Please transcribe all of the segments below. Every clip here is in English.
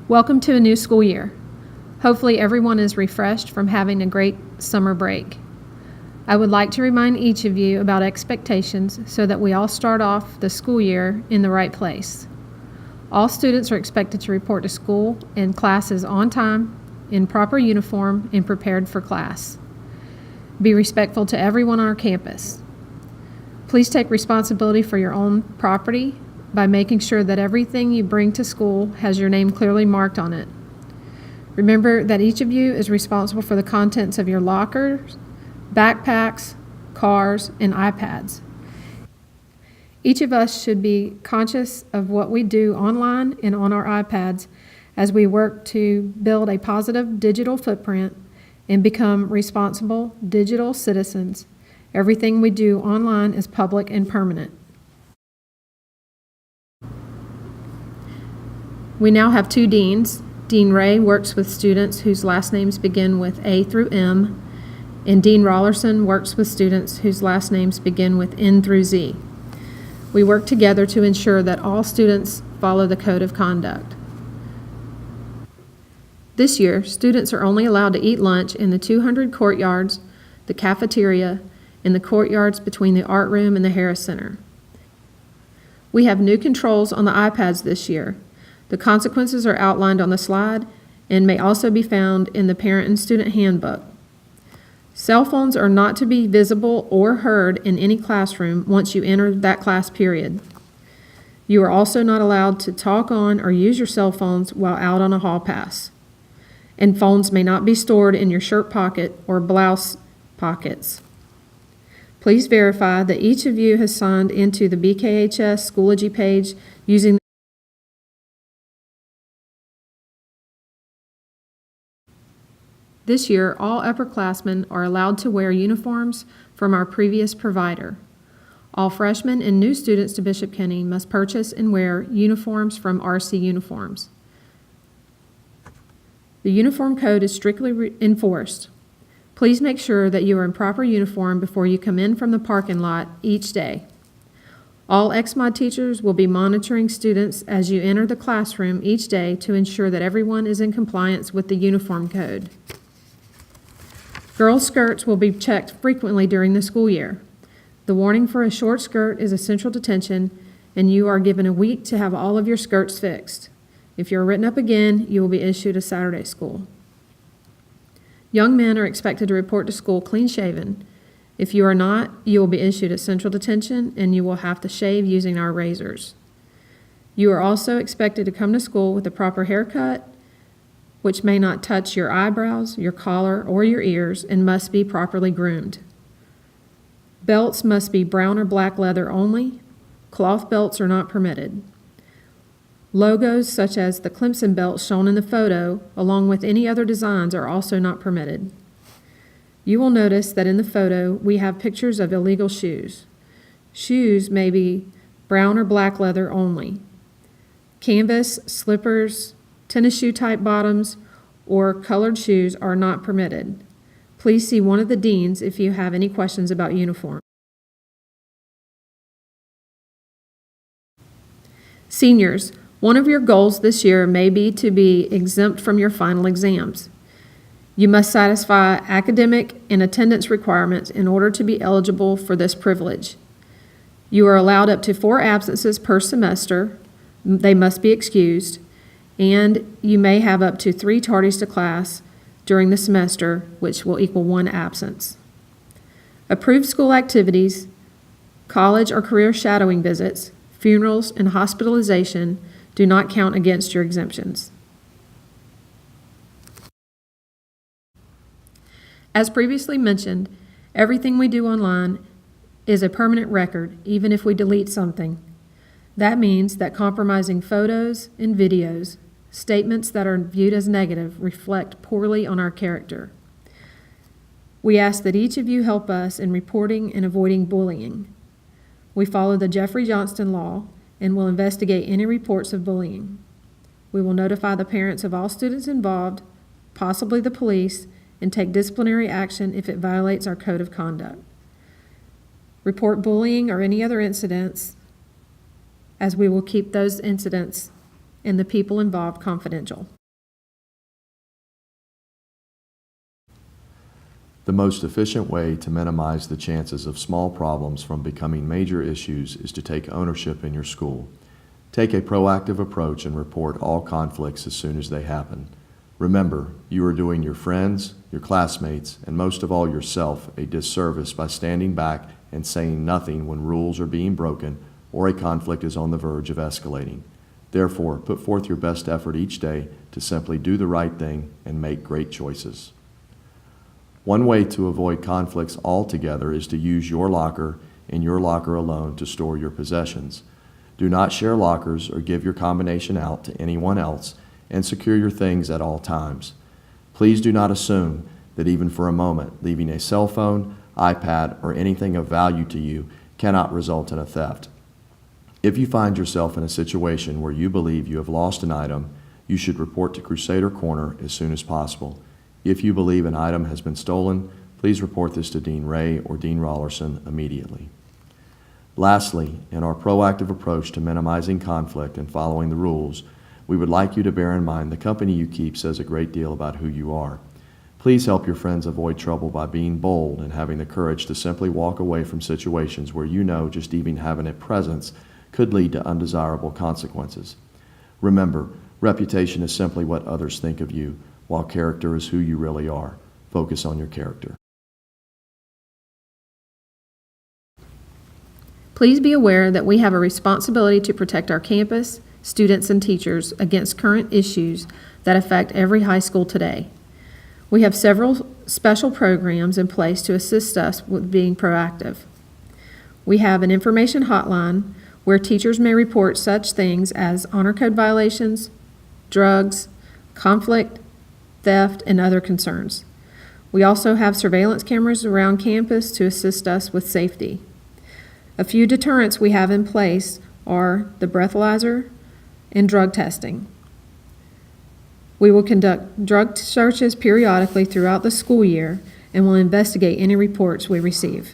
Welcome to a new school year. Hopefully everyone is refreshed from having a great summer break. I would like to remind each of you about expectations so that we all start off the school year in the right place. All students are expected to report to school and classes on time, in proper uniform, and prepared for class. Be respectful to everyone on our campus. Please take responsibility for your own property by making sure that everything you bring to school has your name clearly marked on it. Remember that each of you is responsible for the contents of your lockers, backpacks, cars, and iPads. Each of us should be conscious of what we do online and on our iPads as we work to build a positive digital footprint and become responsible digital citizens. Everything we do online is public and permanent. We now have two deans. Dean Ray works with students whose last names begin with A through M, and Dean Rollerson works with students whose last names begin with N through Z. We work together to ensure that all students follow the code of conduct. This year, students are only allowed to eat lunch in the 200 courtyards, the cafeteria, and the courtyards between the art room and the Harris Center. We have new controls on the iPads this year. The consequences are outlined on the slide and may also be found in the parent and student handbook. Cell phones are not to be visible or heard in any classroom once you enter that class period. You are also not allowed to talk on or use your cell phones while out on a hall pass. And phones may not be stored in your shirt pocket or blouse pockets. Please verify that each of you has signed into the BKHS Schoology page using This year, all upperclassmen are allowed to wear uniforms from our previous provider. All freshmen and new students to Bishop Kenny must purchase and wear uniforms from RC Uniforms. The uniform code is strictly enforced. Please make sure that you are in proper uniform before you come in from the parking lot each day. All XMOD teachers will be monitoring students as you enter the classroom each day to ensure that everyone is in compliance with the uniform code. Girls' skirts will be checked frequently during the school year. The warning for a short skirt is essential detention, and you are given a week to have all of your skirts fixed. If you're written up again, you will be issued a Saturday school. Young men are expected to report to school clean-shaven. If you are not, you will be issued essential detention, and you will have to shave using our razors. You are also expected to come to school with a proper haircut, which may not touch your eyebrows, your collar, or your ears, and must be properly groomed. Belts must be brown or black leather only. Cloth belts are not permitted. Logos such as the Clemson belt shown in the photo, along with any other designs, are also not permitted. You will notice that in the photo we have pictures of illegal shoes. Shoes may be brown or black leather only. Canvas, slippers, tennis shoe type bottoms, or colored shoes are not permitted. Please see one of the deans if you have any questions about uniform. Seniors, one of your goals this year may be to be exempt from your final exams. You must satisfy academic and attendance requirements in order to be eligible for this privilege. You are allowed up to 4 absences per semester. They must be excused. And you may have up to 3 tardies to class during the semester, which will equal 1 absence. Approved school activities, college or career shadowing visits, funerals, and hospitalization do not count against your exemptions. As previously mentioned, everything we do online is a permanent record, even if we delete something. That means that compromising photos and videos, statements that are viewed as negative, reflect poorly on our character. We ask that each of you help us in reporting and avoiding bullying. We follow the Jeffrey Johnston law and will investigate any reports of bullying. We will notify the parents of all students involved, possibly the police, and take disciplinary action if it violates our code of conduct. Report bullying or any other incidents, as we will keep those incidents and the people involved confidential. The most efficient way to minimize the chances of small problems from becoming major issues is to take ownership in your school. Take a proactive approach and report all conflicts as soon as they happen. Remember, you are doing your friends, your classmates, and most of all yourself a disservice by standing back and saying nothing when rules are being broken or a conflict is on the verge of escalating. Therefore, put forth your best effort each day to simply do the right thing and make great choices. One way to avoid conflicts altogether is to use your locker and your locker alone to store your possessions. Do not share lockers or give your combination out to anyone else, and secure your things at all times. Please do not assume that even for a moment, leaving a cell phone, iPad, or anything of value to you cannot result in a theft. If you find yourself in a situation where you believe you have lost an item, you should report to Crusader Corner as soon as possible. If you believe an item has been stolen, please report this to Dean Ray or Dean Rollerson immediately. Lastly, in our proactive approach to minimizing conflict and following the rules, we would like you to bear in mind the company you keep says a great deal about who you are. Please help your friends avoid trouble by being bold and having the courage to simply walk away from situations where you know just even having a presence could lead to undesirable consequences. Remember, reputation is simply what others think of you, while character is who you really are. Focus on your character. Please be aware that we have a responsibility to protect our campus, students, and teachers against current issues that affect every high school today. We have several special programs in place to assist us with being proactive. We have an information hotline where teachers may report such things as honor code violations, drugs, conflict, theft, and other concerns. We also have surveillance cameras around campus to assist us with safety. A few deterrents we have in place are the breathalyzer and drug testing. We will conduct drug searches periodically throughout the school year and will investigate any reports we receive.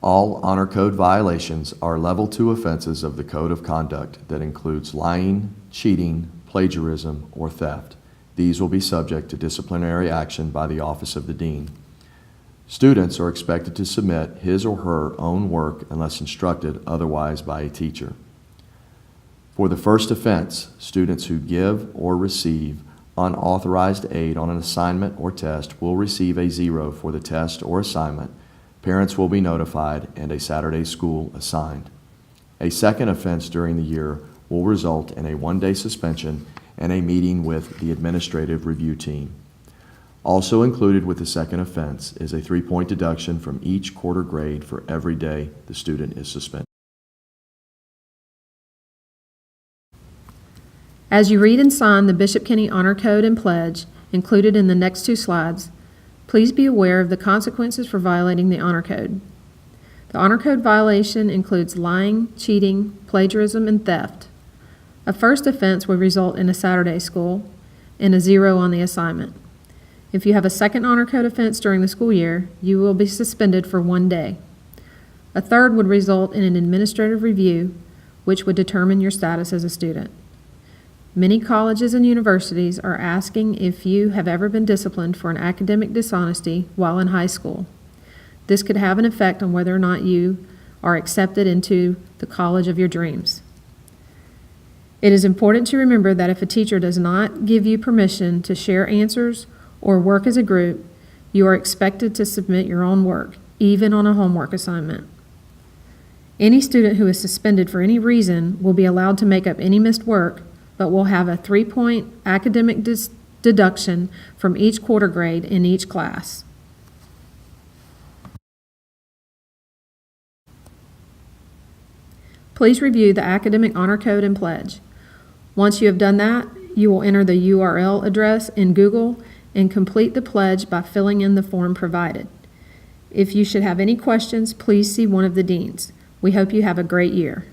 All honor code violations are level 2 offenses of the Code of Conduct that includes lying, cheating, plagiarism, or theft. These will be subject to disciplinary action by the Office of the Dean. Students are expected to submit his or her own work unless instructed otherwise by a teacher. For the first offense, students who give or receive unauthorized aid on an assignment or test will receive a 0 for the test or assignment. Parents will be notified and a Saturday school assigned. A second offense during the year will result in a 1-day suspension and a meeting with the administrative review team. Also included with the second offense is a 3-point deduction from each quarter grade for every day the student is suspended. As you read and sign the Bishop Kenny Honor Code and Pledge included in the next 2 slides, please be aware of the consequences for violating the Honor Code. The Honor Code violation includes lying, cheating, plagiarism, and theft. A first offense would result in a Saturday school and a 0 on the assignment. If you have a second Honor Code offense during the school year, you will be suspended for 1 day. A third would result in an administrative review, which would determine your status as a student. Many colleges and universities are asking if you have ever been disciplined for an academic dishonesty while in high school. This could have an effect on whether or not you are accepted into the college of your dreams. It is important to remember that if a teacher does not give you permission to share answers or work as a group, you are expected to submit your own work, even on a homework assignment. Any student who is suspended for any reason will be allowed to make up any missed work, but will have a 3-point academic deduction from each quarter grade in each class. Please review the Academic Honor Code and Pledge. Once you have done that, you will enter the URL address in Google and complete the pledge by filling in the form provided. If you should have any questions, please see one of the deans. We hope you have a great year.